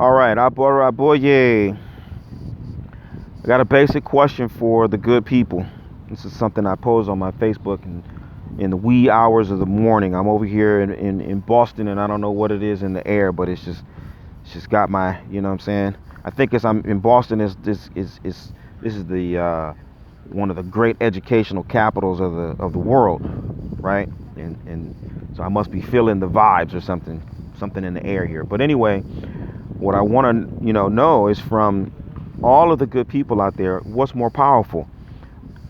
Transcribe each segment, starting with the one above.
All right, Aboraboye. I got a basic question for the good people. This is something I pose on my Facebook and in the wee hours of the morning. I'm over here in Boston, and I don't know what it is in the air, but it's just got my, you know what I'm saying? I think as I'm in Boston, this is the one of the great educational capitals of the world, right? And so I must be feeling the vibes or something in the air here. But anyway, what I want to know is from all of the good people out there, what's more powerful,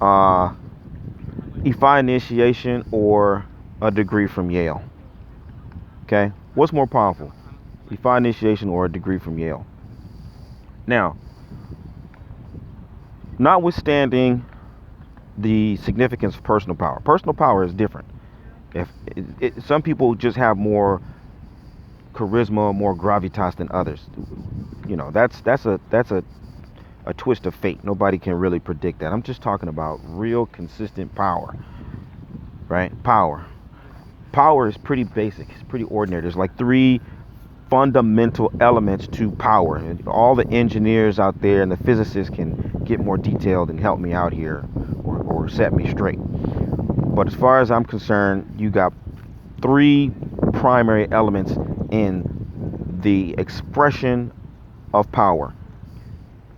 uh, EFI initiation or a degree from Yale? Okay, what's more powerful, EFI initiation or a degree from Yale? Now, notwithstanding the significance of personal power is different. If some people just have more charisma, more gravitas than others, that's a twist of fate. Nobody can really predict that. I'm just talking about real consistent power, right? Power is pretty basic. It's pretty ordinary. There's like three fundamental elements to power. And all the engineers out there and the physicists can get more detailed and help me out here, or set me straight. But as far as I'm concerned, you got three primary elements in the expression of power.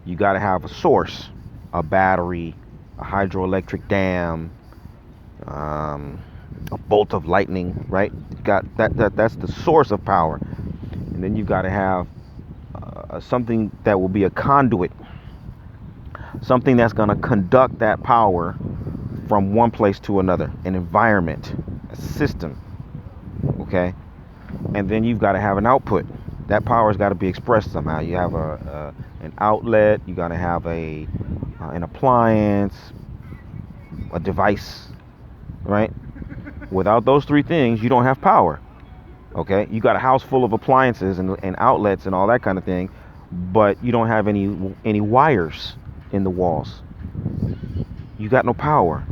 You got to have a source, a battery, a hydroelectric dam, a bolt of lightning, right? You got that's the source of power. And then you got to have something that will be a conduit, something that's going to conduct that power from one place to another, an environment, a system, okay? And then you've got to have an output. That power's got to be expressed somehow. You have an outlet. You got to have an appliance, a device, right? Without those three things, you don't have power. Okay, you got a house full of appliances and outlets and all that kind of thing, but you don't have any wires in the walls. You got no power.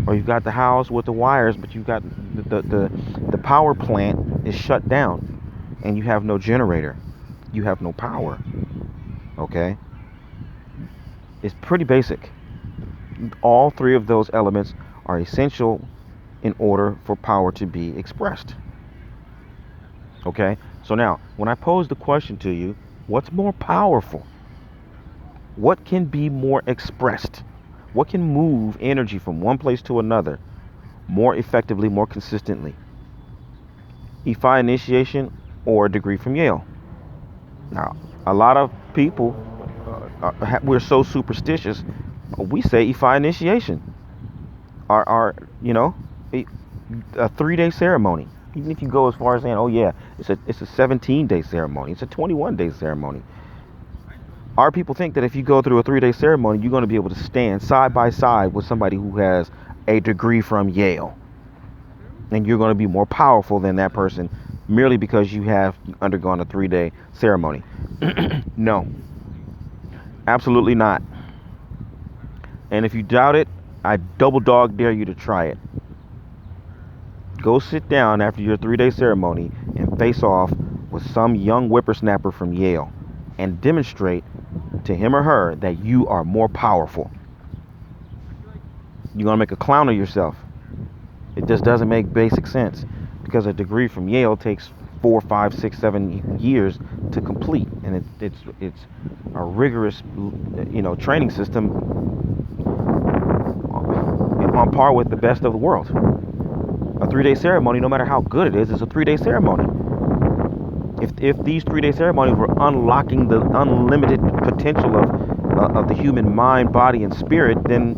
Or you've got the house with the wires, but you've got the power plant is shut down, and you have no generator. You have no power. Okay, it's pretty basic. All three of those elements are essential in order for power to be expressed. Okay, so now when I pose the question to you, what's more powerful? What can be more expressed? What can move energy from one place to another more effectively, more consistently? EFI initiation or a degree from Yale? Now, a lot of people, we're so superstitious, we say EFI initiation. Our a 3-day ceremony. Even if you go as far as saying, oh yeah, it's a 17-day ceremony, it's a 21-day ceremony. Our people think that if you go through a 3-day ceremony, you're going to be able to stand side by side with somebody who has a degree from Yale, and you're going to be more powerful than that person merely because you have undergone a 3-day ceremony. No, absolutely not. And if you doubt it, I double dog dare you to try it. Go sit down after your 3-day ceremony and face off with some young whippersnapper from Yale and demonstrate to him or her that you are more powerful. You're going to make a clown of yourself. It just doesn't make basic sense, because a degree from Yale takes 4, 5, 6, 7 years to complete, and it's a rigorous training system on par with the best of the world. A 3-day ceremony, no matter how good it is a 3-day ceremony. If these 3-day ceremonies were unlocking the unlimited potential of the human mind, body, and spirit, then,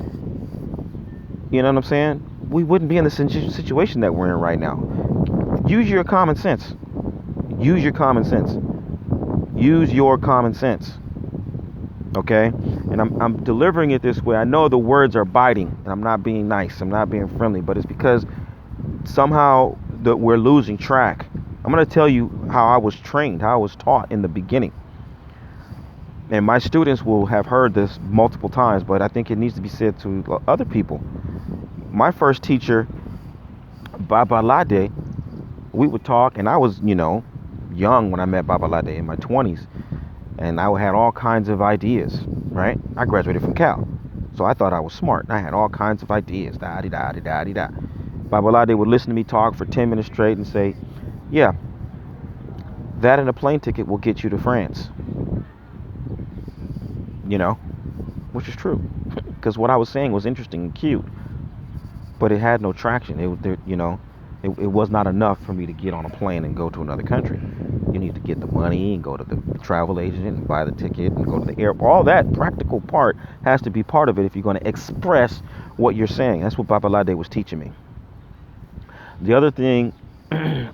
you know what I'm saying, we wouldn't be in the situation that we're in right now. Use your common sense. Use your common sense. Use your common sense. Okay? And I'm delivering it this way. I know the words are biting, and I'm not being nice. I'm not being friendly, but it's because somehow that we're losing track. I'm going to tell you how I was trained, how I was taught in the beginning. And my students will have heard this multiple times, but I think it needs to be said to other people. My first teacher, Baba Lade, we would talk, and I was, young when I met Baba Lade in my 20s. And I had all kinds of ideas, right? I graduated from Cal. So I thought I was smart. I had all kinds of ideas. Da di da di da di da. Babalade would listen to me talk for 10 minutes straight and say, yeah, that and a plane ticket will get you to France. You know, which is true. Because what I was saying was interesting and cute, but it had no traction. It was not enough for me to get on a plane and go to another country. You need to get the money and go to the travel agent and buy the ticket and go to the airport. All that practical part has to be part of it if you're going to express what you're saying. That's what Babalade was teaching me. The other thing,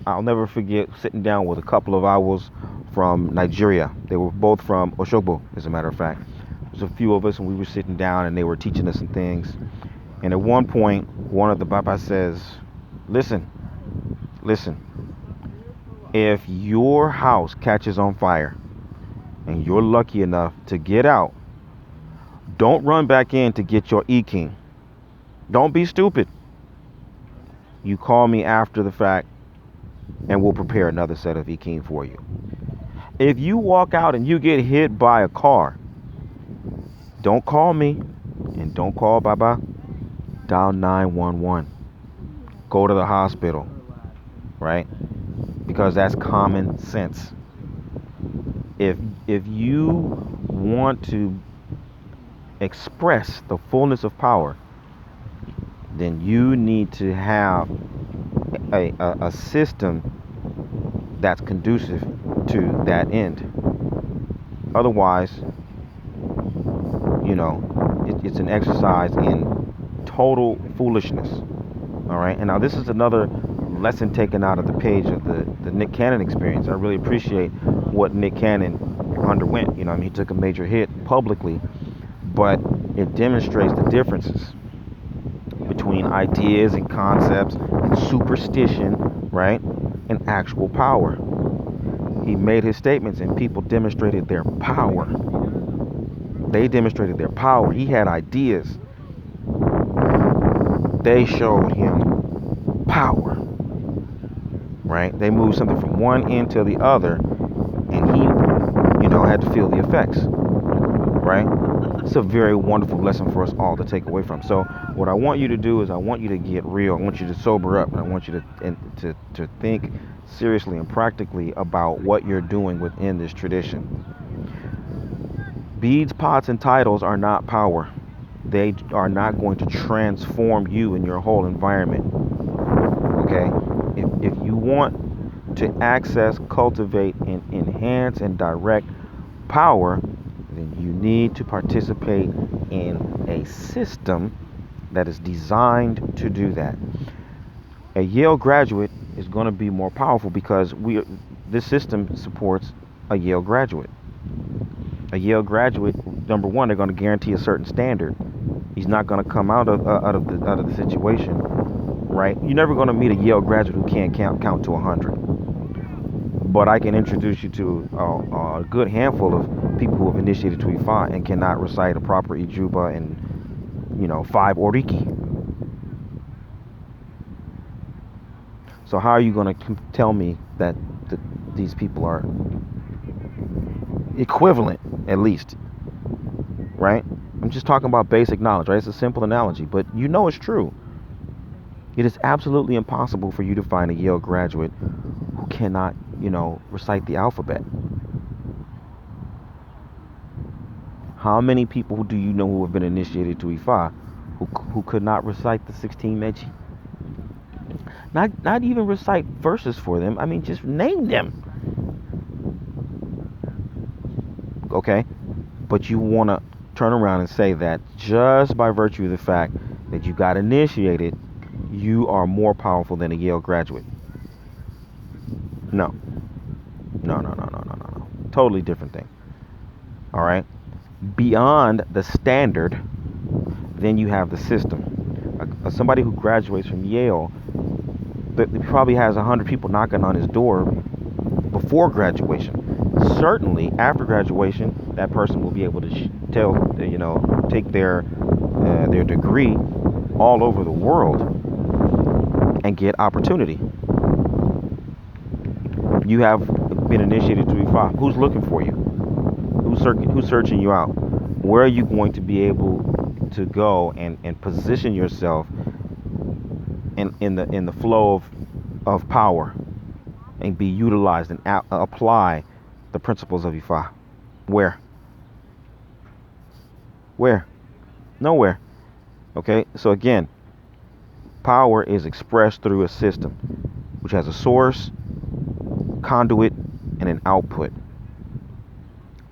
I'll never forget sitting down with a couple of owls from Nigeria. They were both from Oshogbo, as a matter of fact. There's a few of us, and we were sitting down, and they were teaching us some things. And at one point, one of the Baba says, listen, if your house catches on fire and you're lucky enough to get out, don't run back in to get your E-King. Don't be stupid. You call me after the fact and we'll prepare another set of E-King for you. If you walk out and you get hit by a car, don't call me and don't call Baba. Dial 911. Go to the hospital, right? Because that's common sense. If you want to express the fullness of power, then you need to have a system that's conducive to that end. Otherwise, it's an exercise in total foolishness. All right. And now this is another lesson taken out of the page of the Nick Cannon experience. I really appreciate what Nick Cannon underwent. He took a major hit publicly, but it demonstrates the differences between ideas and concepts and superstition, right, and actual power. He made his statements and people demonstrated their power. They demonstrated their power. He had ideas. They showed him power, right? They moved something from one end to the other, and he, had to feel the effects, right? It's a very wonderful lesson for us all to take away from. So what I want you to do is I want you to get real. I want you to sober up. I want you to think seriously and practically about what you're doing within this tradition. Beads, pots, and titles are not power. They are not going to transform you and your whole environment. Okay? If you want to access, cultivate, and enhance and direct power, then you need to participate in a system that is designed to do that. A Yale graduate is going to be more powerful because this system supports a Yale graduate. A Yale graduate, number one, they're going to guarantee a certain standard. He's not going to come out of the situation, right? You're never going to meet a Yale graduate who can't count to 100. But I can introduce you to a good handful of people who have initiated to Ifa and cannot recite a proper Ijuba and 5 Oriki. So how are you going to tell me that these people are equivalent, at least, right? I'm just talking about basic knowledge, right? It's a simple analogy, but it's true. It is absolutely impossible for you to find a Yale graduate who cannot, recite the alphabet. How many people do you know who have been initiated to Ifa who could not recite the 16 Meji? Not even recite verses for them. I mean, just name them. Okay? But you want to turn around and say that just by virtue of the fact that you got initiated, you are more powerful than a Yale graduate. No. Totally different thing. All right? Beyond the standard, then you have the system. Somebody who graduates from Yale probably has 100 people knocking on his door before graduation. Certainly, after graduation, that person will be able to take their degree all over the world and get opportunity. You have been initiated to Ifa. Who's looking for you? Who's searching you out? Where are you going to be able to go and position yourself in the flow of power and be utilized and apply the principles of Ifa? Where? Where? Nowhere. Okay. So again, power is expressed through a system which has a source, conduit, and an output.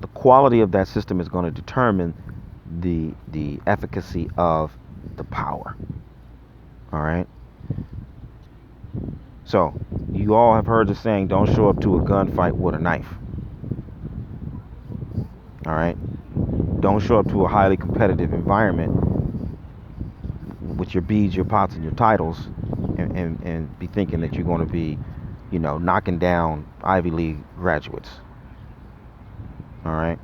The quality of that system is going to determine the efficacy of the power. All right. So you all have heard the saying, "Don't show up to a gunfight with a knife." All right. Don't show up to a highly competitive environment with your beads, your pots, and your titles, and be thinking that you're going to be, knocking down Ivy League graduates. All right.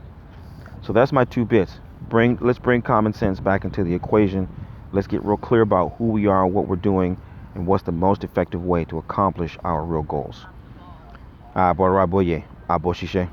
So that's my 2 bits. Let's bring common sense back into the equation. Let's get real clear about who we are, what we're doing, and what's the most effective way to accomplish our real goals. Aboraboye, aboshishe.